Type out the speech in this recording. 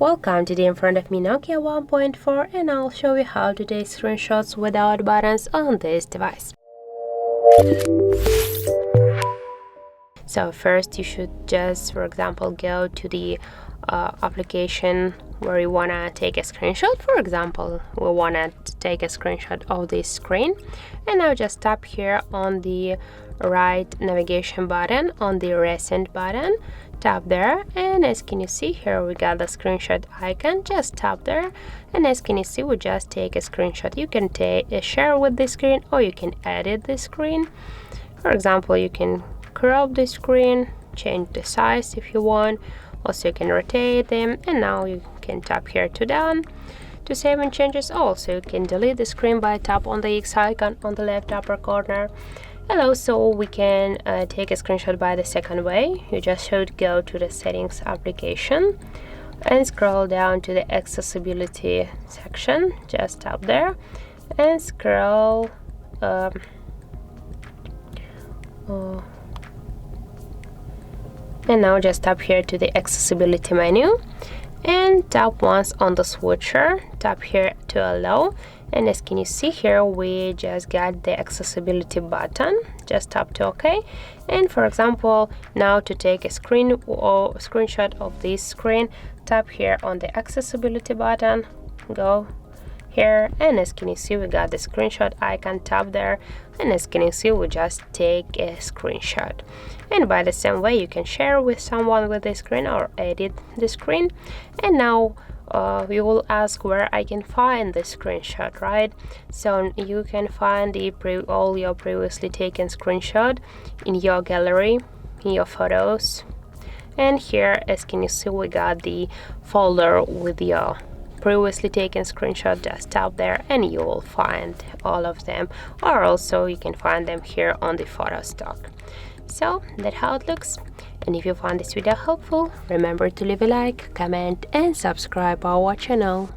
Welcome, today in front of me Nokia 1.4 and I'll show you how to take screenshots without buttons on this device. So first you should just, for example, go to the application where you want to take a screenshot. For example, we want to take a screenshot of this screen, and now just tap here on the right navigation button, on the recent button, tap there, and as can you see here we got the screenshot icon. Just tap there, and as can you see we just take a screenshot. You can share with the screen, or you can edit the screen. For example, you can crop the screen, change the size if you want. Also you can rotate them, and now you can tap here to done to save and changes. Also you can delete the screen by tap on the X icon on the left upper corner. And also we can take a screenshot by the second way. You just should go to the settings application and scroll down to the accessibility section. Just tap there and scroll and now just tap here to the accessibility menu and tap once on the switcher, tap here to allow, and as can you see here we just got the accessibility button. Just tap to OK, and for example now to take a screenshot of this screen, tap here on the accessibility button, go here, and as can you see we got the screenshot icon, tap there, and as can you see we just take a screenshot. And by the same way you can share with someone with the screen or edit the screen. And now you will ask where I can find the screenshot, right? So you can find all your previously taken screenshot in your gallery, in your photos, and here as can you see we got the folder with your previously taken screenshot. Just tap there and you will find all of them, or also you can find them here on the photo stock. So that's how it looks, and if you found this video helpful, remember to leave a like, comment and subscribe our channel.